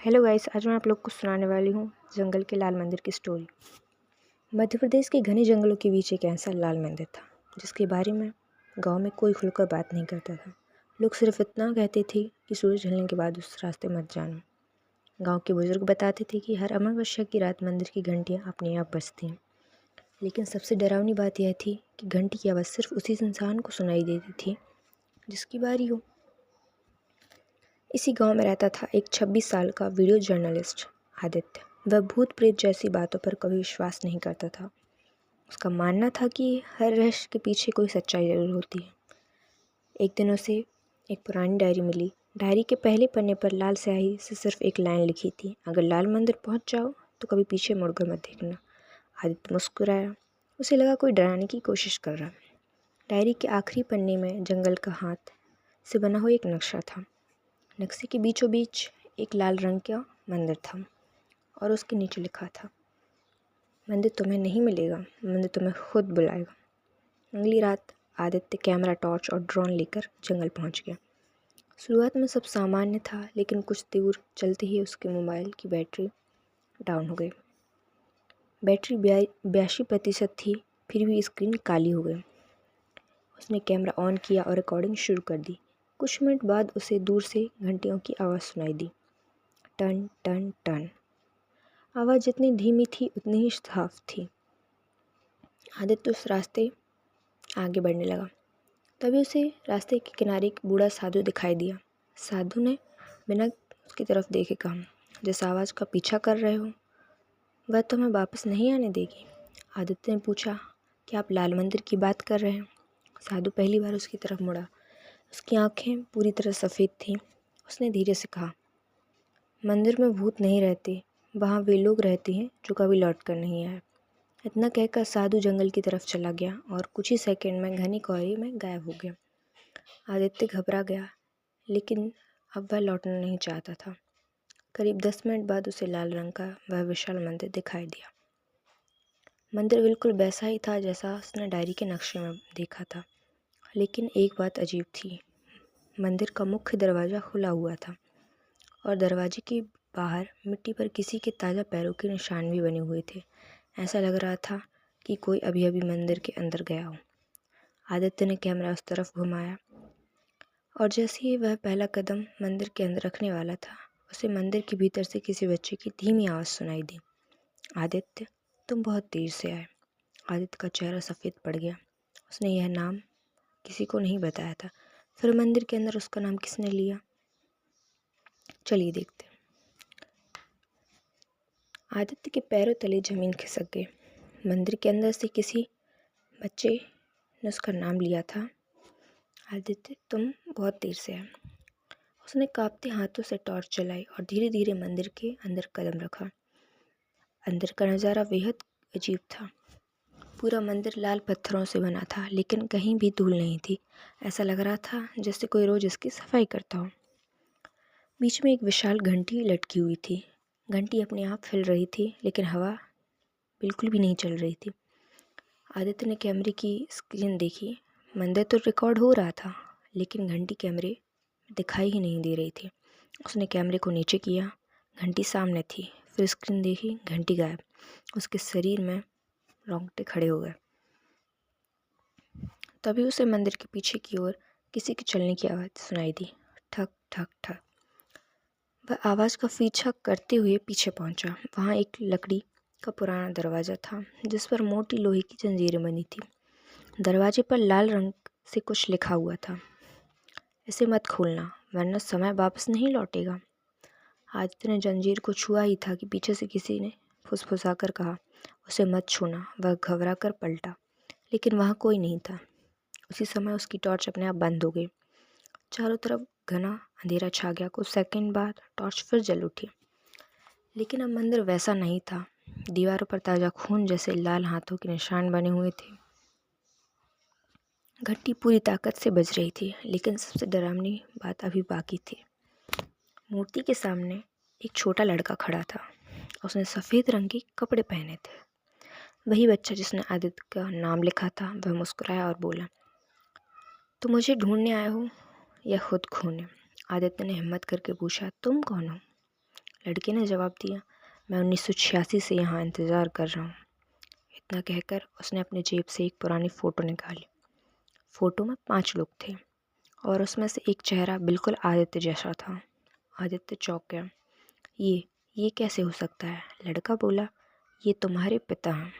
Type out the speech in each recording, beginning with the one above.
Hello guys, आज मैं आप लोग को सुनाने वाली हूँ जंगल के लाल मंदिर की स्टोरी। मध्य प्रदेश के घने जंगलों के बीच एक ऐसा लाल मंदिर था जिसके बारे में गांव में कोई खुलकर बात नहीं करता था। लोग सिर्फ इतना कहते थे कि सूरज ढलने के बाद उस रास्ते मत जाना। गांव के बुजुर्ग बताते थे कि हर अमावस्या की रात मंदिर की घंटियाँ अपने आप बजती हैं। लेकिन सबसे डरावनी बात यह थी कि घंटी की आवाज़ सिर्फ उसी इंसान को सुनाई देती थी जिसकी बारी हो। इसी गांव में रहता था एक 26 साल का वीडियो जर्नलिस्ट आदित्य। वह भूत प्रेत जैसी बातों पर कभी विश्वास नहीं करता था। उसका मानना था कि हर रहस्य के पीछे कोई सच्चाई जरूर होती है। एक दिन उसे एक पुरानी डायरी मिली। डायरी के पहले पन्ने पर लाल स्याही से सिर्फ एक लाइन लिखी थी, अगर लाल मंदिर पहुंच जाओ तो कभी पीछे मुड़कर मत देखना। आदित्य मुस्कुराया। उसे लगा कोई डराने की कोशिश कर रहा। डायरी के आखिरी पन्ने में जंगल का हाथ से बना हुआ एक नक्शा था। नक्शे के बीचों बीच एक लाल रंग का मंदिर था और उसके नीचे लिखा था, मंदिर तुम्हें नहीं मिलेगा, मंदिर तुम्हें खुद बुलाएगा। अगली रात आदित्य कैमरा, टॉर्च और ड्रोन लेकर जंगल पहुंच गया। शुरुआत में सब सामान्य था, लेकिन कुछ दूर चलते ही उसके मोबाइल की बैटरी डाउन हो गई। बैटरी 82% थी, फिर भी स्क्रीन काली हो गई। उसने कैमरा ऑन किया और रिकॉर्डिंग शुरू कर दी। कुछ मिनट बाद उसे दूर से घंटियों की आवाज़ सुनाई दी, टन टन टन। आवाज़ जितनी धीमी थी उतनी ही साफ थी। आदित्य उस रास्ते आगे बढ़ने लगा। तभी उसे रास्ते के किनारे एक बूढ़ा साधु दिखाई दिया। साधु ने बिना उसकी तरफ देखे कहा, जिस आवाज़ का पीछा कर रहे हो वह तुम्हें वापस नहीं आने देगी। आदित्य ने पूछा, क्या आप लाल मंदिर की बात कर रहे हैं? साधु पहली बार उसकी तरफ मुड़ा। उसकी आंखें पूरी तरह सफ़ेद थीं। उसने धीरे से कहा, मंदिर में भूत नहीं रहते, वहाँ वे लोग रहते हैं जो कभी लौट कर नहीं आए। इतना कहकर साधु जंगल की तरफ चला गया और कुछ ही सेकंड में घनी कोहरे में गायब हो गया। आदित्य घबरा गया, लेकिन अब वह लौटना नहीं चाहता था। करीब 10 मिनट बाद उसे लाल रंग का वह विशाल मंदिर दिखाई दिया। मंदिर बिल्कुल वैसा ही था जैसा उसने डायरी के नक्शे में देखा था, लेकिन एक बात अजीब थी। मंदिर का मुख्य दरवाज़ा खुला हुआ था और दरवाजे के बाहर मिट्टी पर किसी के ताज़ा पैरों के निशान भी बने हुए थे। ऐसा लग रहा था कि कोई अभी अभी मंदिर के अंदर गया हो। आदित्य ने कैमरा उस तरफ घुमाया और जैसे ही वह पहला कदम मंदिर के अंदर रखने वाला था, उसे मंदिर के भीतर से किसी बच्चे की धीमी आवाज़ सुनाई दी, आदित्य, तुम बहुत देर से आए। आदित्य का चेहरा सफ़ेद पड़ गया। उसने यह नाम किसी को नहीं बताया था। फिर मंदिर के अंदर उसका नाम किसने लिया? चलिए देखते। आदित्य के पैरों तले जमीन खिसक गई। मंदिर के अंदर से किसी बच्चे ने उसका नाम लिया था, आदित्य, तुम बहुत देर से आए। उसने कांपते हाथों से टॉर्च जलाई और धीरे धीरे मंदिर के अंदर कदम रखा। अंदर का नज़ारा बेहद अजीब था। पूरा मंदिर लाल पत्थरों से बना था, लेकिन कहीं भी धूल नहीं थी। ऐसा लग रहा था जैसे कोई रोज़ इसकी सफाई करता हो। बीच में एक विशाल घंटी लटकी हुई थी। घंटी अपने आप हिल रही थी, लेकिन हवा बिल्कुल भी नहीं चल रही थी। आदित्य ने कैमरे की स्क्रीन देखी। मंदिर तो रिकॉर्ड हो रहा था, लेकिन घंटी कैमरे दिखाई ही नहीं दे रही थी। उसने कैमरे को नीचे किया। घंटी सामने थी। फिर स्क्रीन देखी, घंटी गायब। उसके शरीर में रोंगटे खड़े हो गए। तभी उसे मंदिर के पीछे की ओर किसी के चलने की आवाज़ सुनाई दी, ठक ठक ठक। वह आवाज़ का पीछा करते हुए पीछे पहुंचा। वहाँ एक लकड़ी का पुराना दरवाज़ा था जिस पर मोटी लोहे की जंजीरें बनी थी। दरवाजे पर लाल रंग से कुछ लिखा हुआ था, इसे मत खोलना वरना समय वापस नहीं लौटेगा। आदित्य ने जंजीर को छुआ ही था कि पीछे से किसी ने फुसफुसाकर कहा, उसे मत छूना। वह घबरा कर पलटा, लेकिन वहाँ कोई नहीं था। उसी समय उसकी टॉर्च अपने आप बंद हो गई। चारों तरफ घना अंधेरा छा गया। कुछ सेकंड बाद टॉर्च फिर जल उठी, लेकिन अब मंदिर वैसा नहीं था। दीवारों पर ताज़ा खून जैसे लाल हाथों के निशान बने हुए थे। घंटी पूरी ताकत से बज रही थी, लेकिन सबसे डरावनी बात अभी बाकी थी। मूर्ति के सामने एक छोटा लड़का खड़ा था। उसने सफ़ेद रंग के कपड़े पहने थे। वही बच्चा जिसने आदित्य का नाम लिखा था। वह मुस्कुराया और बोला, तुम मुझे ढूंढने आए हो या खुद खोने? आदित्य ने हिम्मत करके पूछा, तुम कौन हो? लड़के ने जवाब दिया, मैं 1986 से यहाँ इंतज़ार कर रहा हूँ। इतना कहकर उसने अपनी जेब से एक पुरानी फ़ोटो निकाली। फ़ोटो में 5 लोग थे और उसमें से एक चेहरा बिल्कुल आदित्य जैसा था। आदित्य चौंक गया। ये कैसे हो सकता है? लड़का बोला, ये तुम्हारे पिता हैं।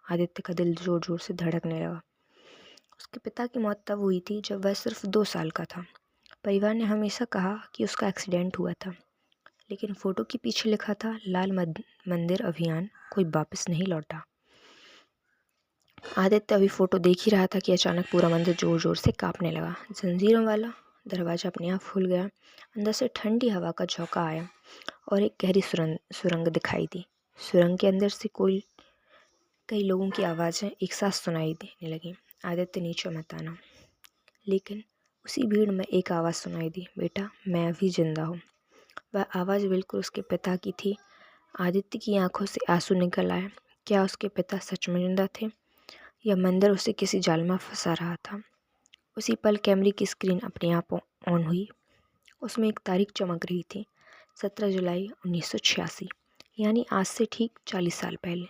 आदित्य का दिल ज़ोर ज़ोर से धड़कने लगा। उसके पिता की मौत तब हुई थी जब वह सिर्फ 2 साल का था। परिवार ने हमेशा कहा कि उसका एक्सीडेंट हुआ था, लेकिन फ़ोटो के पीछे लिखा था, लाल मंदिर अभियान, कोई वापस नहीं लौटा। आदित्य अभी फ़ोटो देख ही रहा था कि अचानक पूरा मंदिर ज़ोर ज़ोर से काँपने लगा। जंजीरों वाला दरवाज़ा अपने आप खुल गया। अंदर से ठंडी हवा का झोंका आया और एक गहरी सुरंग दिखाई दी। सुरंग के अंदर से कई लोगों की आवाज़ें एक साथ सुनाई देने लगीं। आदित्य नीचे मत आना। लेकिन उसी भीड़ में एक आवाज़ सुनाई दी, बेटा मैं अभी जिंदा हूँ। वह आवाज़ बिल्कुल उसके पिता की थी। आदित्य की आंखों से आंसू निकल आए। क्या उसके पिता सच में जिंदा थे या मंदिर उसे किसी जाल में फंसा रहा था? उसी पल कैमरे की स्क्रीन अपने आप ऑन हुई। उसमें एक तारीख चमक रही थी, 17 जुलाई 1986, यानी आज से ठीक 40 साल पहले।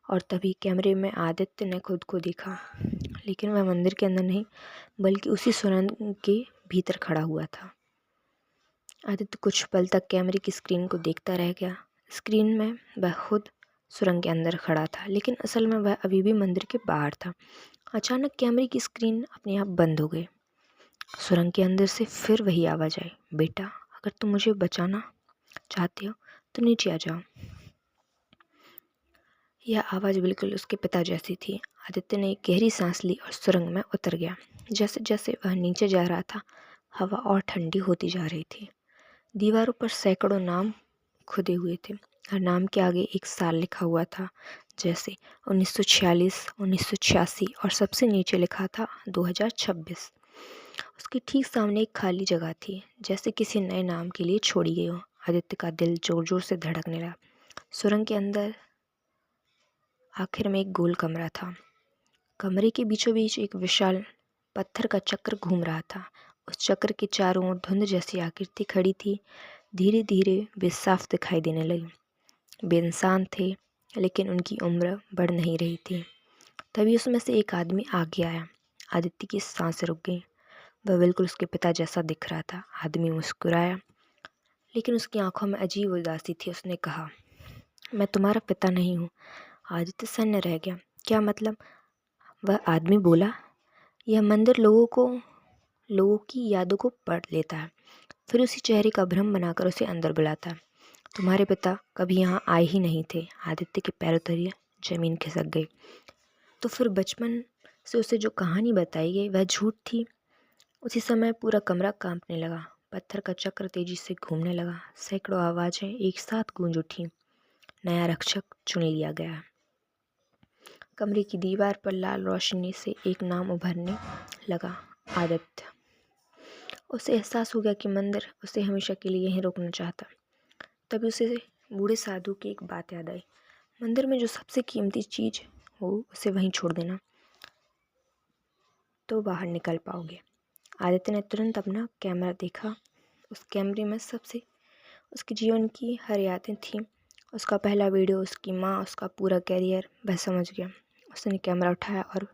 और तभी कैमरे में आदित्य ने खुद को देखा, लेकिन वह मंदिर के अंदर नहीं बल्कि उसी सुरंग के भीतर खड़ा हुआ था। आदित्य कुछ पल तक कैमरे की स्क्रीन को देखता रह गया। स्क्रीन में वह खुद सुरंग के अंदर खड़ा था, लेकिन असल में वह अभी भी मंदिर के बाहर था। अचानक कैमरे की स्क्रीन अपने आप बंद हो गई। सुरंग के अंदर से फिर वही आवाज़ आई, बेटा अगर तुम मुझे बचाना चाहते हो तो नीचे आ जाओ। यह आवाज़ बिल्कुल उसके पिता जैसी थी। आदित्य ने एक गहरी सांस ली और सुरंग में उतर गया। जैसे जैसे वह नीचे जा रहा था, हवा और ठंडी होती जा रही थी। दीवारों पर सैकड़ों नाम खुदे हुए थे। हर नाम के आगे एक साल लिखा हुआ था, जैसे 1946, 1986 और सबसे नीचे लिखा था 2026। उसके ठीक सामने एक खाली जगह थी, जैसे किसी नए नाम के लिए छोड़ी गई हो। आदित्य का दिल जोर जोर से धड़कने लगा। सुरंग के अंदर आखिर में एक गोल कमरा था। कमरे के बीचों बीच एक विशाल पत्थर का चक्र घूम रहा था। उस चक्र के चारों ओर धुंध जैसी आकृति खड़ी थी। धीरे धीरे वे साफ दिखाई देने लगी। वे इंसान थे, लेकिन उनकी उम्र बढ़ नहीं रही थी। तभी उसमें से एक आदमी आगे आया। आदित्य की सांसें रुक गईं। वह बिल्कुल उसके पिता जैसा दिख रहा था। आदमी मुस्कुराया, लेकिन उसकी आंखों में अजीब उदासी थी। उसने कहा, मैं तुम्हारा पिता नहीं हूँ। आदित्य सन्न रह गया। क्या मतलब? वह आदमी बोला, यह मंदिर लोगों की यादों को पढ़ लेता है, फिर उसी चेहरे का भ्रम बनाकर उसे अंदर बुलाता है। तुम्हारे पिता कभी यहाँ आए ही नहीं थे। आदित्य के पैरों तले जमीन खिसक गई। तो फिर बचपन से उसे जो कहानी बताई गई वह झूठ थी। उसी समय पूरा कमरा कांपने लगा। पत्थर का चक्र तेजी से घूमने लगा। सैकड़ों आवाज़ें एक साथ गूंज उठी। नया रक्षक चुन लिया गया। कमरे की दीवार पर लाल रोशनी से एक नाम उभरने लगा, आदित्य। उसे एहसास हो गया कि मंदिर उसे हमेशा के लिए यहीं रोकना चाहता। तभी उसे बूढ़े साधु की एक बात याद आई, मंदिर में जो सबसे कीमती चीज़ हो उसे वहीं छोड़ देना तो बाहर निकल पाओगे। आदित्य ने तुरंत अपना कैमरा देखा। उस कैमरे में सबसे उसके जीवन की हर यादें थीं। उसका पहला वीडियो, उसकी माँ, उसका पूरा कैरियर। वह समझ गया। उसने कैमरा उठाया और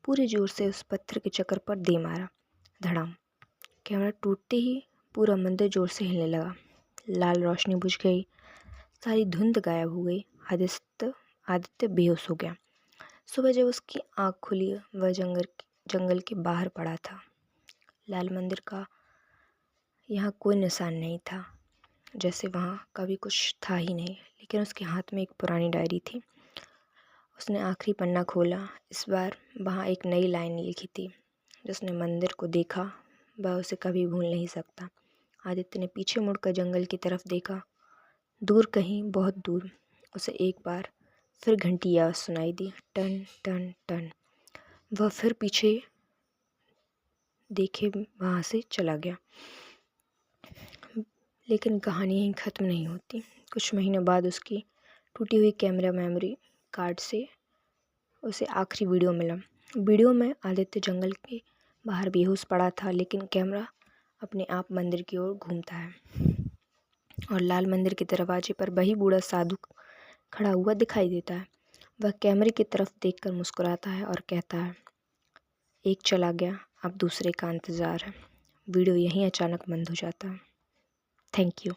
पूरे जोर से उस पत्थर के चक्कर पर दे मारा। धड़ाम। कैमरा टूटते ही पूरा मंदिर जोर से हिलने लगा। लाल रोशनी बुझ गई। सारी धुंध गायब हो गई। आदित्य बेहोश हो गया। सुबह जब उसकी आँख खुली, वह जंगल के बाहर पड़ा था। लाल मंदिर का यहाँ कोई निशान नहीं था, जैसे वहाँ कभी कुछ था ही नहीं। लेकिन उसके हाथ में एक पुरानी डायरी थी। उसने आखिरी पन्ना खोला। इस बार वहाँ एक नई लाइन लिखी थी, जिसने मंदिर को देखा वह उसे कभी भूल नहीं सकता। आदित्य ने पीछे मुड़कर जंगल की तरफ देखा। दूर कहीं बहुत दूर उसे एक बार फिर घंटी आवाज़ सुनाई दी, टन टन टन। वह फिर पीछे देखे वहाँ से चला गया। लेकिन कहानी यहीं ख़त्म नहीं होती। कुछ महीनों बाद उसकी टूटी हुई कैमरा मेमोरी कार्ड से उसे आखिरी वीडियो मिला। वीडियो में आदित्य जंगल के बाहर बेहोश पड़ा था, लेकिन कैमरा अपने आप मंदिर की ओर घूमता है। और लाल मंदिर के दरवाजे पर वही बूढ़ा साधु खड़ा हुआ दिखाई देता है। वह कैमरे की तरफ देखकर मुस्कुराता है और कहता है, एक चला गया, अब दूसरे का इंतज़ार है। वीडियो यहीं अचानक बंद हो जाता है। Thank you.